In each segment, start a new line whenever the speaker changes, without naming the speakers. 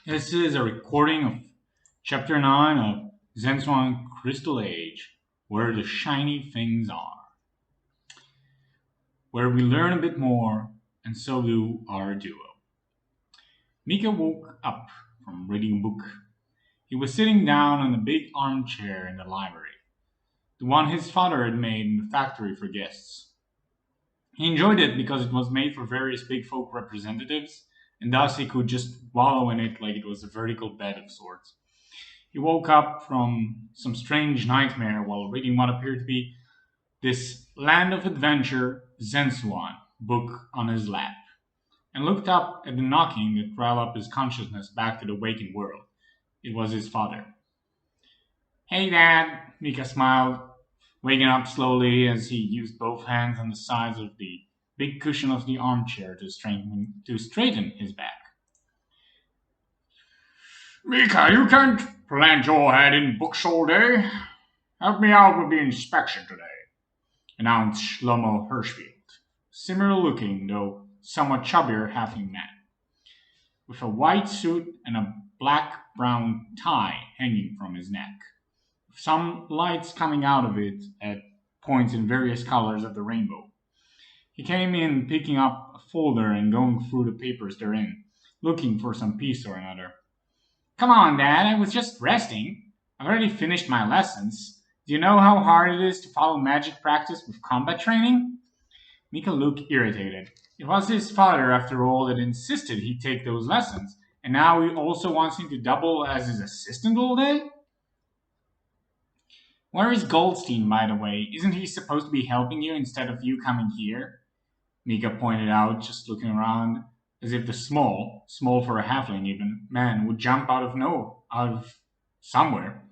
This is a recording of Chapter 9 of Zensuon Crystal Age, Where the Shiny Things Are, where we learn a bit more, and so do our duo. Mika woke up from reading a book. He was sitting down on a big armchair in the library, the one his father had made in the factory for guests. He enjoyed it because it was made for various big folk representatives, and thus he could just wallow in it like it was a vertical bed of sorts. He woke up from some strange nightmare while reading what appeared to be this Land of Adventure Zensuon book on his lap, and looked up at the knocking that brought up his consciousness back to the waking world. It was his father. Hey, Dad, Mika smiled, waking up slowly as he used both hands on the sides of the big cushion of the armchair to straighten his back. Mika, you can't plant your head in books all day. Help me out with the inspection today, announced Shlomo Hirschfield, similar looking, though somewhat chubbier halfling man, with a white suit and a black-brown tie hanging from his neck, with some lights coming out of it at points in various colors of the rainbow. He came in picking up a folder and going through the papers therein, looking for some piece or another. Come on, Dad, I was just resting. I've already finished my lessons. Do you know how hard it is to follow magic practice with combat training? Mika looked irritated. It was his father, after all, that insisted he take those lessons, and now he also wants him to double as his assistant all day? Where is Goldstein, by the way? Isn't he supposed to be helping you instead of you coming here? Mika pointed out, just looking around, as if the small for a halfling even, man would jump out of somewhere.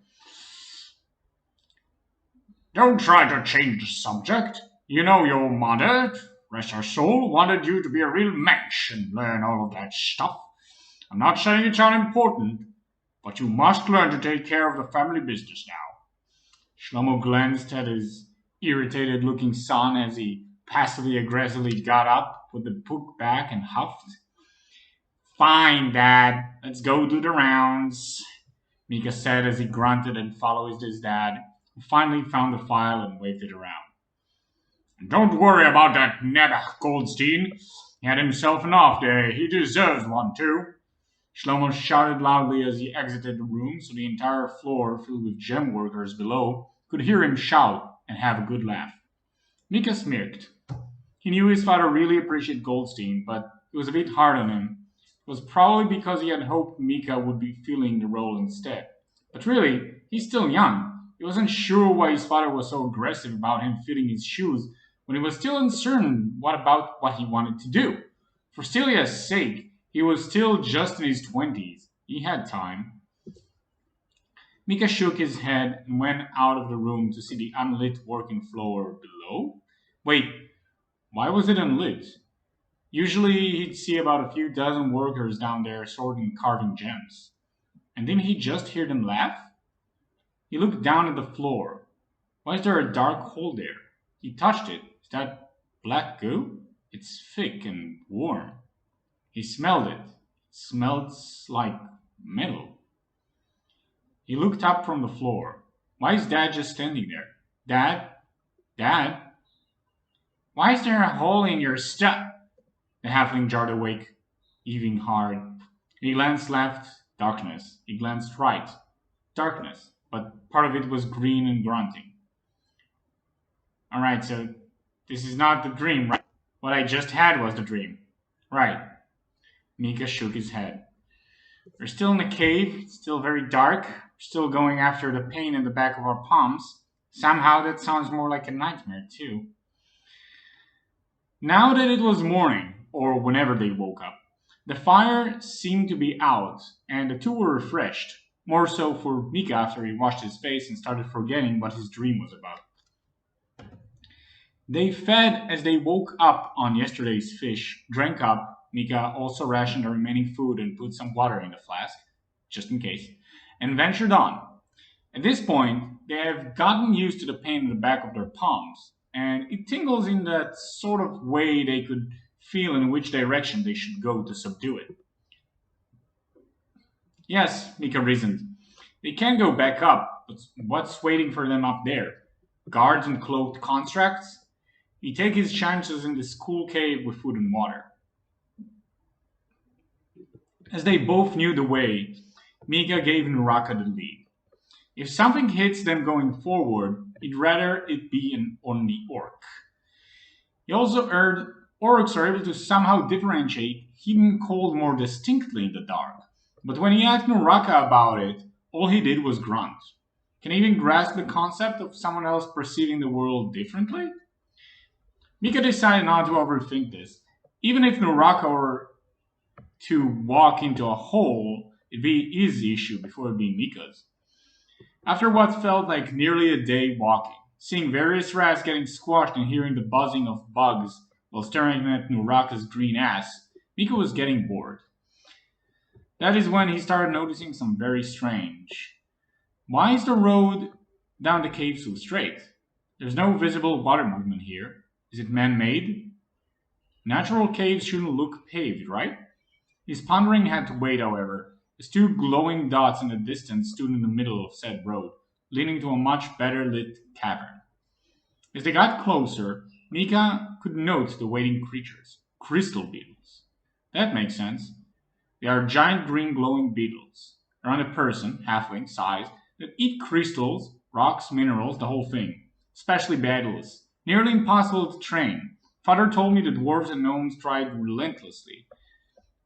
Don't try to change the subject. You know your mother, rest her soul, wanted you to be a real mensch and learn all of that stuff. I'm not saying it's unimportant, but you must learn to take care of the family business now. Shlomo glanced at his irritated looking son as he passively aggressively got up, put the book back, and huffed. Fine, Dad, let's go do the rounds, Mika said as he grunted and followed his dad, who finally found the file and waved it around. And don't worry about that Nebuch Goldstein. He had himself an off day. He deserves one, too. Shlomo shouted loudly as he exited the room so the entire floor, filled with gem workers below, could hear him shout and have a good laugh. Mika smirked. He knew his father really appreciated Goldstein, but it was a bit hard on him. It was probably because he had hoped Mika would be filling the role instead. But really, he's still young. He wasn't sure why his father was so aggressive about him filling his shoes when he was still uncertain about what he wanted to do. For Celia's sake, he was still just in his 20s. He had time. Mika shook his head and went out of the room to see the unlit working floor below. Wait, why was it unlit? Usually he'd see about a few dozen workers down there sorting and carving gems. And didn't he just hear them laugh? He looked down at the floor. Why is there a dark hole there? He touched it. Is that black goo? It's thick and warm. He smelled it. It smells like metal. He looked up from the floor. Why is Dad just standing there? Dad? Dad? Why is there a hole in your stuff? The halfling jarred awake, heaving hard. He glanced left, darkness. He glanced right, darkness. But part of it was green and grunting. Alright, so this is not the dream, right? What I just had was the dream. Right. Mika shook his head. We're still in the cave. It's still very dark. We're still going after the pain in the back of our palms. Somehow that sounds more like a nightmare, too. Now that it was morning, or whenever they woke up, the fire seemed to be out, and the two were refreshed. More so for Mika after he washed his face and started forgetting what his dream was about. They fed as they woke up on yesterday's fish, drank up. Mika also rationed the remaining food and put some water in the flask, just in case, and ventured on. At this point, they have gotten used to the pain in the back of their palms, and it tingles in that sort of way they could feel in which direction they should go to subdue it. Yes, Mika reasoned. They can go back up, but what's waiting for them up there? Guards and cloaked constructs? He'd take his chances in this cool cave with food and water. As they both knew the way, Mika gave Naraka the lead. If something hits them going forward, he'd rather it be on the orc. He also heard orcs are able to somehow differentiate hidden cold more distinctly in the dark. But when he asked Naraka about it, all he did was grunt. Can he even grasp the concept of someone else perceiving the world differently? Mika decided not to overthink this. Even if Naraka were to walk into a hole, it'd be his issue before it'd be Mika's. After what felt like nearly a day walking, seeing various rats getting squashed and hearing the buzzing of bugs while staring at Naraka's green ass, Mika was getting bored. That is when he started noticing some very strange. Why is the road down the cave so straight? There's no visible water movement here. Is it man-made? Natural caves shouldn't look paved, right? His pondering had to wait, however, as two glowing dots in the distance stood in the middle of said road, leading to a much better lit cavern. As they got closer, Mika could note the waiting creatures, crystal beetles. That makes sense. They are giant green glowing beetles, around a person, halfling size, that eat crystals, rocks, minerals, the whole thing. Especially Baetylus. Nearly impossible to train. Father told me the dwarves and gnomes tried relentlessly.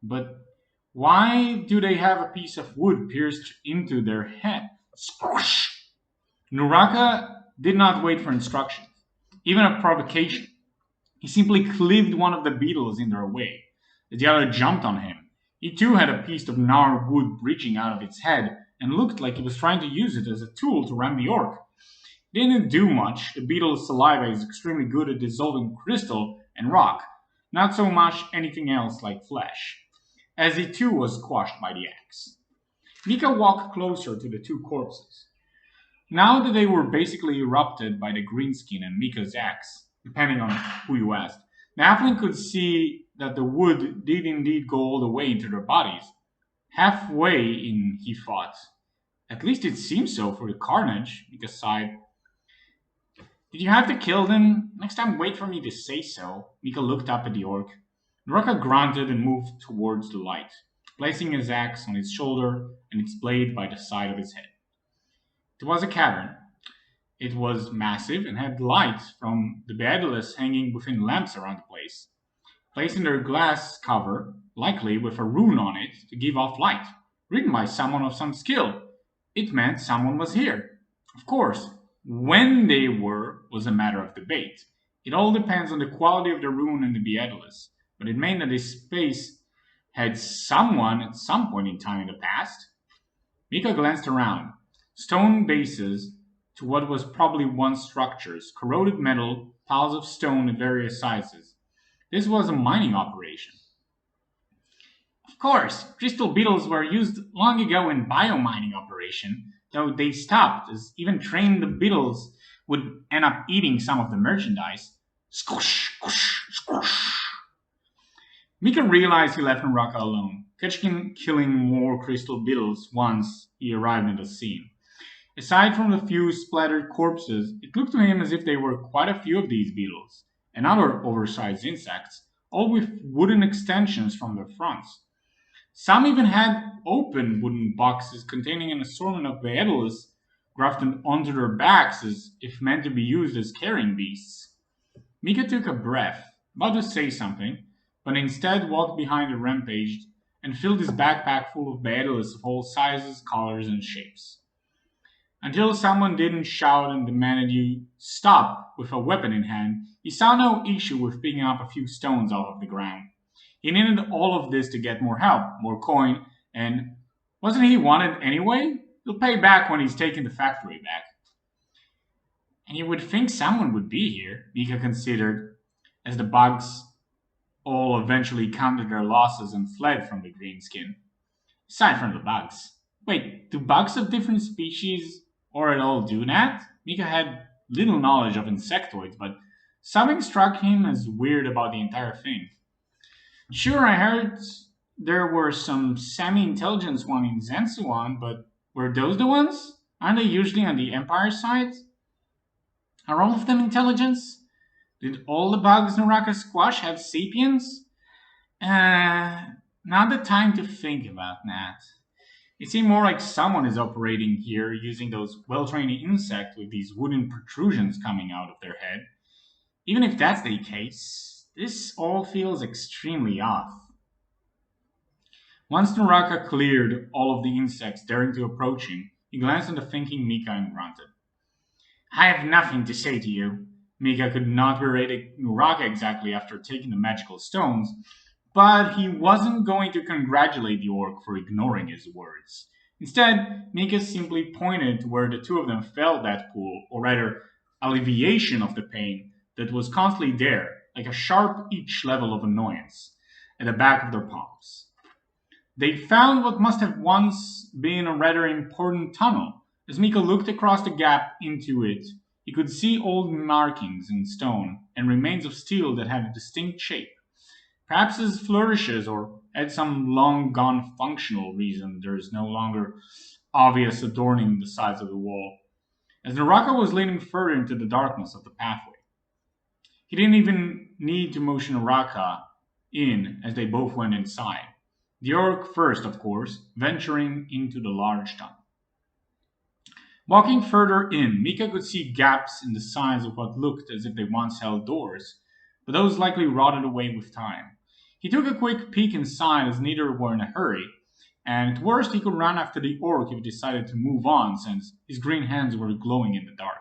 But why do they have a piece of wood pierced into their head? Squash! Nuraka did not wait for instructions, even a provocation. He simply cleaved one of the beetles in their way. The other jumped on him. He too had a piece of gnarled wood breaching out of its head and looked like he was trying to use it as a tool to ram the orc. It didn't do much. The beetle's saliva is extremely good at dissolving crystal and rock, not so much anything else like flesh, as he too was squashed by the axe. Mika walked closer to the two corpses. Now that they were basically erupted by the greenskin and Mika's axe, depending on who you asked, Naflin could see that the wood did indeed go all the way into their bodies. Halfway in, he thought. At least it seems so for the carnage, Mika sighed. Did you have to kill them? Next time wait for me to say so. Mika looked up at the orc. Naraka grunted and moved towards the light, placing his axe on his shoulder and its blade by the side of his head. It was a cavern. It was massive and had lights from the Baetylus hanging within lamps around the place, placed in their glass cover, likely with a rune on it to give off light, written by someone of some skill. It meant someone was here. Of course, when they were was a matter of debate. It all depends on the quality of the rune and the Baetylus, but it meant that this space had someone at some point in time in the past. Mika glanced around. Stone bases to what was probably once structures, corroded metal, piles of stone of various sizes. This was a mining operation. Of course, crystal beetles were used long ago in biomining operation, though they stopped, as even trained beetles would end up eating some of the merchandise. Squish, squish, squish. Mika realized he left Naraka alone, catching killing more crystal beetles once he arrived at the scene. Aside from the few splattered corpses, it looked to him as if there were quite a few of these beetles, and other oversized insects, all with wooden extensions from their fronts. Some even had open wooden boxes containing an assortment of Baetylus grafted onto their backs as if meant to be used as carrying beasts. Mika took a breath, about to say something, but instead walked behind the rampage and filled his backpack full of Baetylus of all sizes, colors, and shapes. Until someone didn't shout and demanded you stop with a weapon in hand, he saw no issue with picking up a few stones off of the ground. He needed all of this to get more help, more coin, and wasn't he wanted anyway? He'll pay back when he's taken the factory back. And you would think someone would be here, Mika considered, as the bugs all eventually counted their losses and fled from the greenskin. Aside from the bugs. Wait, do bugs of different species or at all do that? Mika had little knowledge of insectoids, but something struck him as weird about the entire thing. Sure, I heard
There were some semi-intelligent ones in Zensuon, but were those the ones? Aren't they usually on the Empire side? Are all of them intelligence? Did all the bugs Naraka squash have sapiens? Not the time to think about that. It seemed more like someone is operating here using those well-trained insects with these wooden protrusions coming out of their head. Even if that's the case, this all feels extremely off. Once Naraka cleared all of the insects daring to approach him, he glanced at the thinking Mika and grunted. I have nothing to say to you. Mika could not berate Naraka exactly after taking the magical stones, but he wasn't going to congratulate the orc for ignoring his words. Instead, Mika simply pointed to where the two of them felt that pull, or rather, alleviation of the pain that was constantly there, like a sharp itch level of annoyance, at the back of their palms. They found what must have once been a rather important tunnel. As Mika looked across the gap into it, he could see old markings in stone and remains of steel that had a distinct shape. Perhaps as flourishes or had some long gone functional reason there is no longer obvious adorning the sides of the wall. As Naraka was leaning further into the darkness of the pathway, he didn't even need to motion Naraka in as they both went inside. The orc first, of course, venturing into the large tunnel. Walking further in, Mika could see gaps in the sides of what looked as if they once held doors, but those likely rotted away with time. He took a quick peek inside as neither were in a hurry, and at worst he could run after the orc if he decided to move on since his green hands were glowing in the dark.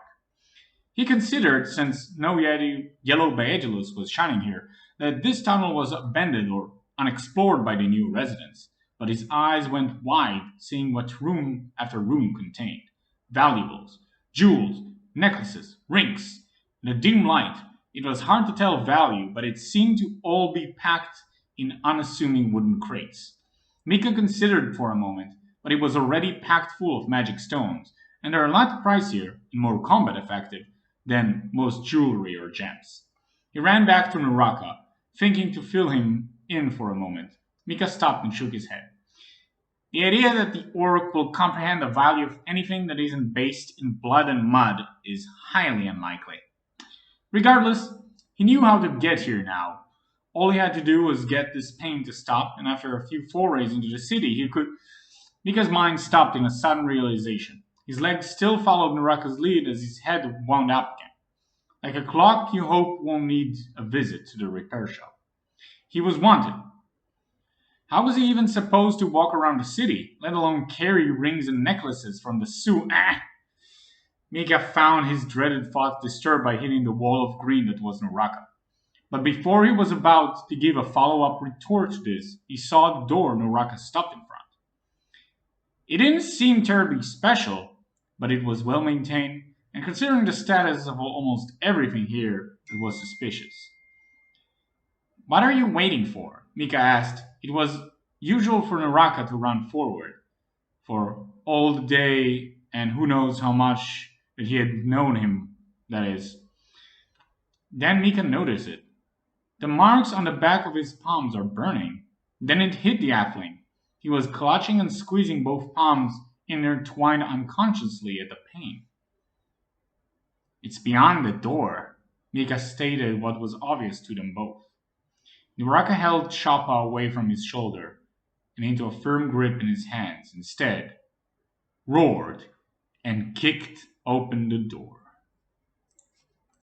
He considered, since no yellow Baetylus was shining here, that this tunnel was abandoned or unexplored by the new residents, but his eyes went wide, seeing what room after room contained valuables, jewels, necklaces, rings. In the dim light, it was hard to tell value, but it seemed to all be packed in unassuming wooden crates. Mika considered for a moment, but it was already packed full of magic stones, and they're a lot pricier and more combat effective than most jewelry or gems. He ran back to Naraka, thinking to fill him in for a moment. Mika stopped and shook his head. The idea that the orc will comprehend the value of anything that isn't based in blood and mud is highly unlikely. Regardless, he knew how to get here now. All he had to do was get this pain to stop, and after a few forays into the city, he could. Mika's mind stopped in a sudden realization. His legs still followed Naraka's lead as his head wound up again. Like a clock you hope won't need a visit to the repair shop. He was wanted. How was he even supposed to walk around the city, let alone carry rings and necklaces from the zoo? Mika found his dreaded thoughts disturbed by hitting the wall of green that was Naraka. But before he was about to give a follow-up retort to this, he saw the door Naraka stopped in front. It didn't seem terribly special, but it was well maintained, and considering the status of almost everything here, it was suspicious. What are you waiting for? Mika asked. It was usual for Naraka to run forward, for all the day and who knows how much that he had known him, that is. Then Mika noticed it. The marks on the back of his palms are burning. Then it hit the halfling. He was clutching and squeezing both palms intertwined unconsciously at the pain. It's beyond the door, Mika stated what was obvious to them both. Naraka held Choppa away from his shoulder and into a firm grip in his hands, instead, roared and kicked open the door.